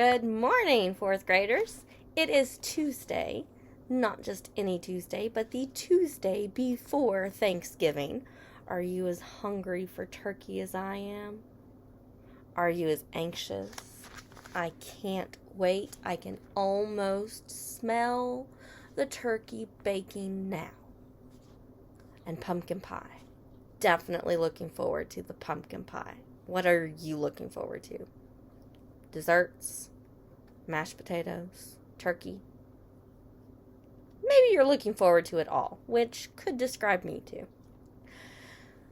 Good morning, fourth graders. It is Tuesday, not just any Tuesday, but the Tuesday before Thanksgiving. Are you as hungry for turkey as I am? Are you as anxious? I can't wait. I can almost smell the turkey baking now. And pumpkin pie. Definitely looking forward to the pumpkin pie. What are you looking forward to? Desserts, mashed potatoes, turkey. Maybe you're looking forward to it all, which could describe me too.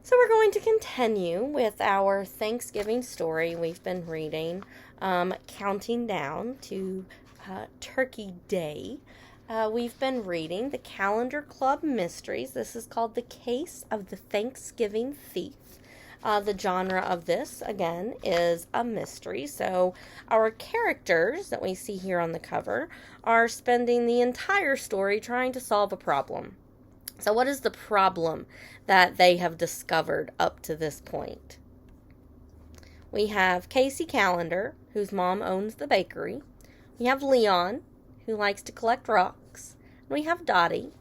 So we're going to continue with our Thanksgiving story we've been reading, counting down to Turkey Day. We've been reading the Calendar Club Mysteries. This is called The Case of the Thanksgiving Thief. The genre of this, again, is a mystery. So our characters that we see here on the cover are spending the entire story trying to solve a problem. So what is the problem that they have discovered up to this point? We have Casey Calendar, whose mom owns the bakery. We have Leon, who likes to collect rocks. And we have Dottie.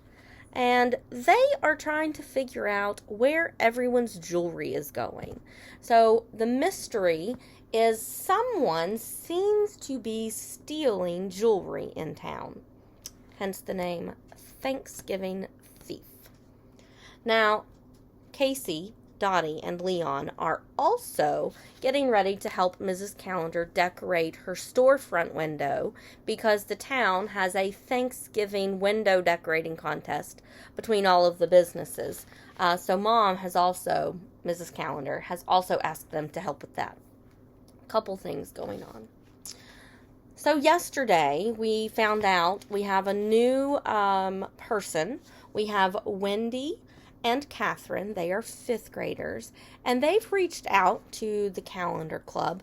And they are trying to figure out where everyone's jewelry is going. So the mystery is someone seems to be stealing jewelry in town. Hence the name Thanksgiving Thief. Now, Casey, Dottie, and Leon are also getting ready to help Mrs. Calendar decorate her storefront window because the town has a Thanksgiving window decorating contest between all of the businesses. So Mrs. Calendar, has also asked them to help with that. Couple things going on. So yesterday we found out we have a new person. We have Wendy and Catherine. They are fifth graders, and they've reached out to the Calendar Club,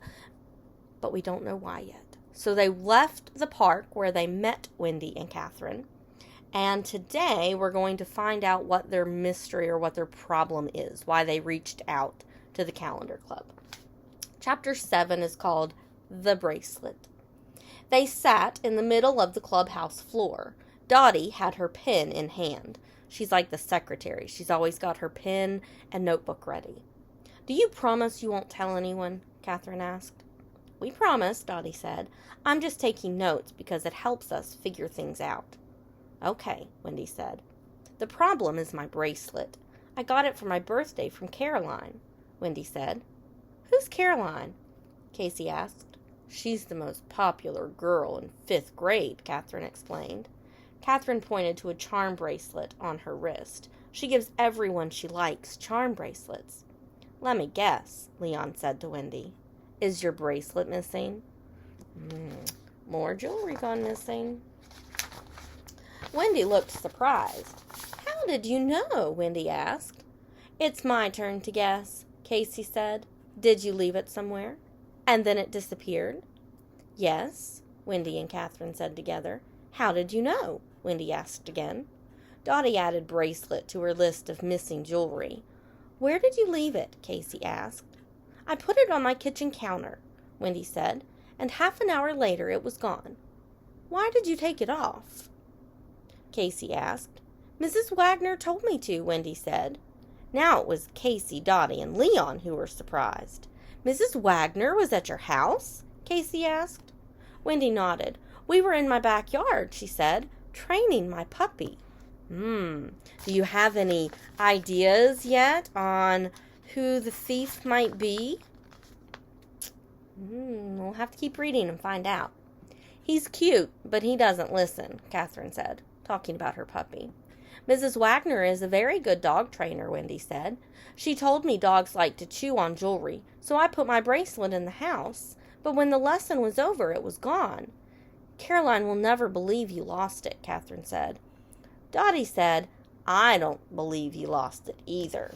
but we don't know why yet. So they left the park where they met Wendy and Catherine, and today we're going to find out what their mystery or what their problem is, why they reached out to the Calendar Club. Chapter 7 is called The Bracelet. They sat in the middle of the clubhouse floor. Dottie had her pen in hand. She's like the secretary. She's always got her pen and notebook ready. "Do you promise you won't tell anyone?" Catherine asked. "We promise," Dottie said. "I'm just taking notes because it helps us figure things out." "Okay," Wendy said. "The problem is my bracelet. I got it for my birthday from Caroline," Wendy said. "Who's Caroline?" Casey asked. "She's the most popular girl in 5th grade," Catherine explained. Catherine pointed to a charm bracelet on her wrist. "She gives everyone she likes charm bracelets." "Let me guess," Leon said to Wendy. "Is your bracelet missing?" More jewelry gone missing." Wendy looked surprised. "How did you know?" Wendy asked. "It's my turn to guess," Casey said. "Did you leave it somewhere?" "And then it disappeared?" "Yes," Wendy and Catherine said together. "How did you know?" Wendy asked again. Dottie added bracelet to her list of missing jewelry. "Where did you leave it?" Casey asked. "I put it on my kitchen counter," Wendy said, "and half an hour later it was gone." "Why did you take it off?" Casey asked. "Mrs. Wagner told me to," Wendy said. Now it was Casey, Dottie, and Leon who were surprised. "Mrs. Wagner was at your house?" Casey asked. Wendy nodded. "We were in my backyard," she said, "training my puppy." Do you have any ideas yet on who the thief might be? We'll have to keep reading and find out. "He's cute, but he doesn't listen," Catherine said, talking about her puppy. "Mrs. Wagner is a very good dog trainer," Wendy said. "She told me dogs like to chew on jewelry, so I put my bracelet in the house. But when the lesson was over, it was gone." "Caroline will never believe you lost it," Catherine said. Dottie said, "I don't believe you lost it either."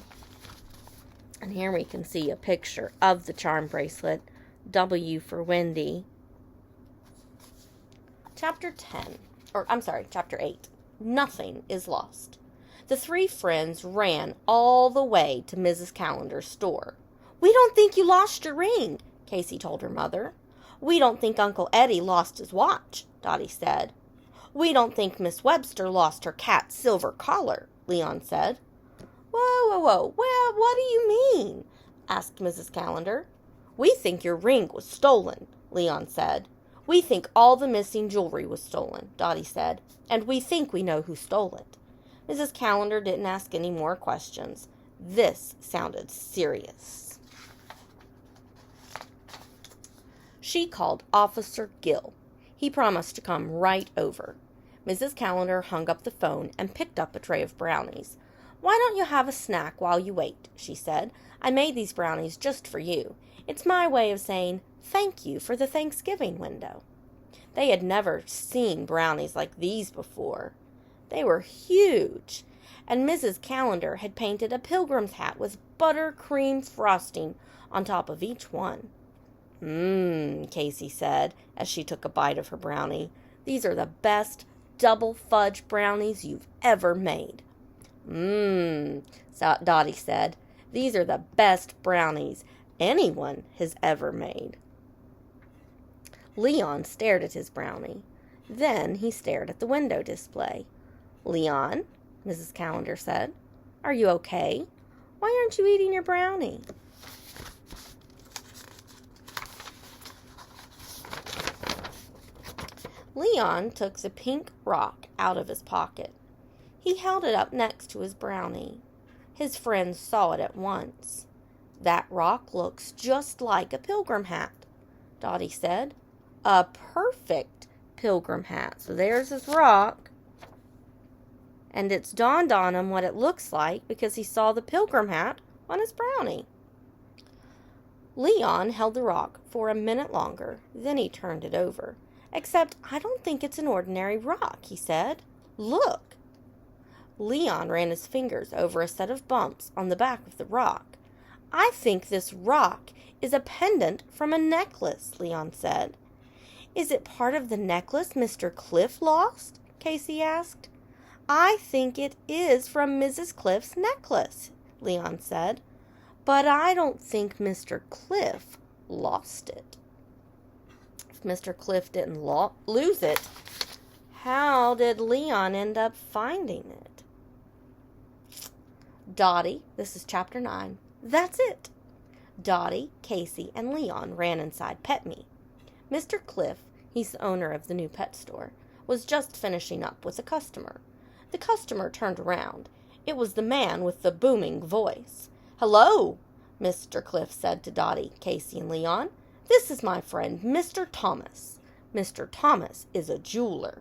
And here we can see a picture of the charm bracelet, W for Wendy. Chapter 8. Nothing is lost. The three friends ran all the way to Mrs. Calendar's store. "We don't think you lost your ring," Casey told her mother. We don't think Uncle Eddie lost his watch, Dottie said. We don't think Miss Webster lost her cat's silver collar, Leon said. Whoa, whoa, whoa, well, what do you mean? Asked Mrs. Callender. We think your ring was stolen, Leon said. We think all the missing jewelry was stolen, Dottie said, and we think we know who stole it. Mrs. Callender didn't ask any more questions. This sounded serious. She called Officer Gill. He promised to come right over. Mrs. Callender hung up the phone and picked up a tray of brownies. Why don't you have a snack while you wait, she said. I made these brownies just for you. It's my way of saying thank you for the Thanksgiving window. They had never seen brownies like these before. They were huge, and Mrs. Callender had painted a pilgrim's hat with buttercream frosting on top of each one. Casey said as she took a bite of her brownie. These are the best double fudge brownies you've ever made. Dottie said. These are the best brownies anyone has ever made. Leon stared at his brownie. Then he stared at the window display. Leon, Mrs. Callender said, are you okay? Why aren't you eating your brownie? Leon took the pink rock out of his pocket. He held it up next to his brownie. His friends saw it at once. That rock looks just like a pilgrim hat, Dottie said. A perfect pilgrim hat. So there's his rock. And it's dawned on him what it looks like because he saw the pilgrim hat on his brownie. Leon held the rock for a minute longer, then he turned it over. Except I don't think it's an ordinary rock, he said. Look. Leon ran his fingers over a set of bumps on the back of the rock. I think this rock is a pendant from a necklace, Leon said. Is it part of the necklace Mr. Cliff lost? Casey asked. I think it is from Mrs. Cliff's necklace, Leon said. But I don't think Mr. Cliff lost it. If Mr. Cliff didn't lose it, how did Leon end up finding it? Dottie, this is chapter 9. That's it. Dottie, Casey, and Leon ran inside Pet Me. Mr. Cliff, he's the owner of the new pet store, was just finishing up with a customer. The customer turned around. It was the man with the booming voice. Hello, Mr. Cliff said to Dottie, Casey, and Leon. This is my friend, Mr. Thomas. Mr. Thomas is a jeweler.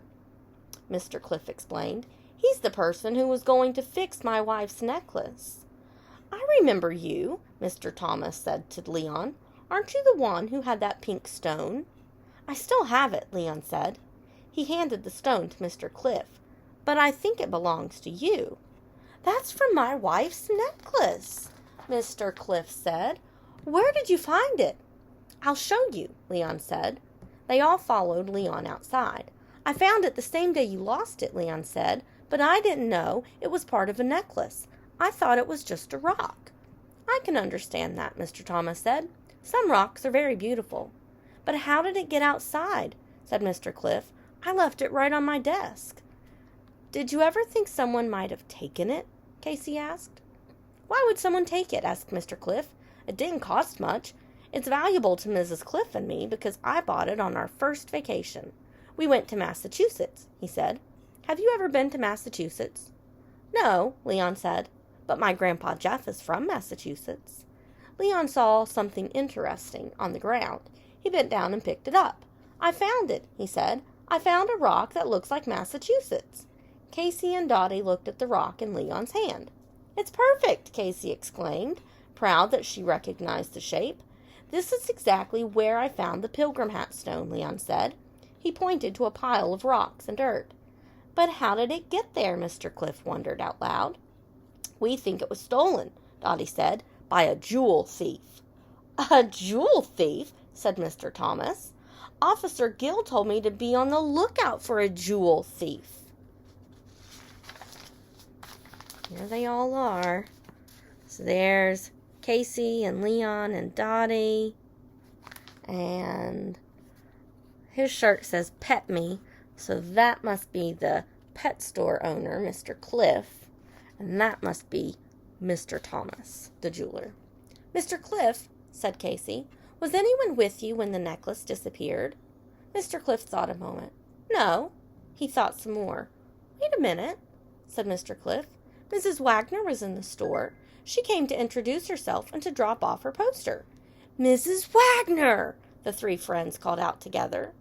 Mr. Cliff explained. He's the person who was going to fix my wife's necklace. I remember you, Mr. Thomas said to Leon. Aren't you the one who had that pink stone? I still have it, Leon said. He handed the stone to Mr. Cliff. But I think it belongs to you. That's from my wife's necklace, Mr. Cliff said. Where did you find it? I'll show you, Leon said. They all followed Leon outside. I found it the same day you lost it, Leon said, but I didn't know it was part of a necklace. I thought it was just a rock. I can understand that, Mr. Thomas said. Some rocks are very beautiful. But how did it get outside? Said Mr. Cliff. I left it right on my desk. Did you ever think someone might have taken it? Casey asked. Why would someone take it? Asked Mr. Cliff. It didn't cost much. It's valuable to Mrs. Cliff and me because I bought it on our first vacation. We went to Massachusetts, he said. Have you ever been to Massachusetts? No, Leon said, but my Grandpa Jeff is from Massachusetts. Leon saw something interesting on the ground. He bent down and picked it up. I found it, he said. I found a rock that looks like Massachusetts. Casey and Dottie looked at the rock in Leon's hand. It's perfect, Casey exclaimed, proud that she recognized the shape. This is exactly where I found the pilgrim hat stone, Leon said. He pointed to a pile of rocks and dirt. But how did it get there? Mr. Cliff wondered out loud. We think it was stolen, Dottie said, by a jewel thief. A jewel thief? Said Mr. Thomas. Officer Gill told me to be on the lookout for a jewel thief. Here they all are. So there's Casey and Leon and Dottie. And His shirt says Pet Me, so that must be the pet store owner, Mr. Cliff, and that must be Mr. Thomas, the jeweler. Mr. Cliff, said Casey, was anyone with you when the necklace disappeared? Mr. Cliff thought a moment. No. He thought some more. Wait a minute, said Mr. Cliff. Mrs. Wagner was in the store. She came to introduce herself and to drop off her poster. Mrs. Wagner! The three friends called out together.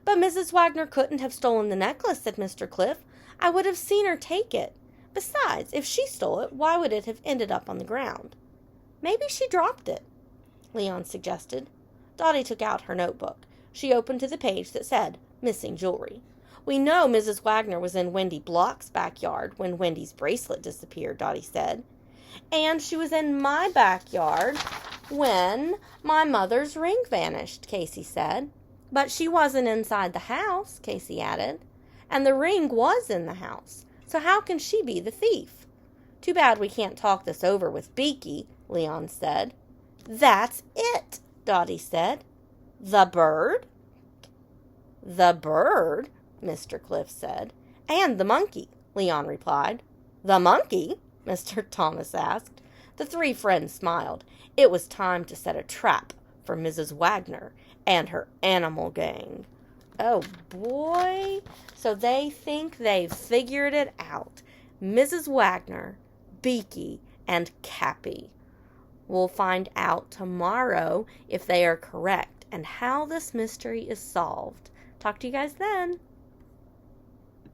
But Mrs. Wagner couldn't have stolen the necklace, said Mr. Cliff. I would have seen her take it. Besides, if she stole it, why would it have ended up on the ground? Maybe she dropped it, Leon suggested. Dottie took out her notebook. She opened to the page that said, Missing Jewelry. We know Mrs. Wagner was in Wendy Block's backyard when Wendy's bracelet disappeared, Dottie said. And she was in my backyard when my mother's ring vanished, Casey said. But she wasn't inside the house, Casey added. And the ring was in the house. So how can she be the thief? Too bad we can't talk this over with Beaky, Leon said. That's it, Dottie said. The bird? The bird, Mr. Cliff said. And the monkey, Leon replied. The monkey? Mr. Thomas asked. The three friends smiled. It was time to set a trap for Mrs. Wagner and her animal gang. Oh, boy. So they think they've figured it out. Mrs. Wagner, Beaky, and Cappy. We'll find out tomorrow if they are correct and how this mystery is solved. Talk to you guys then.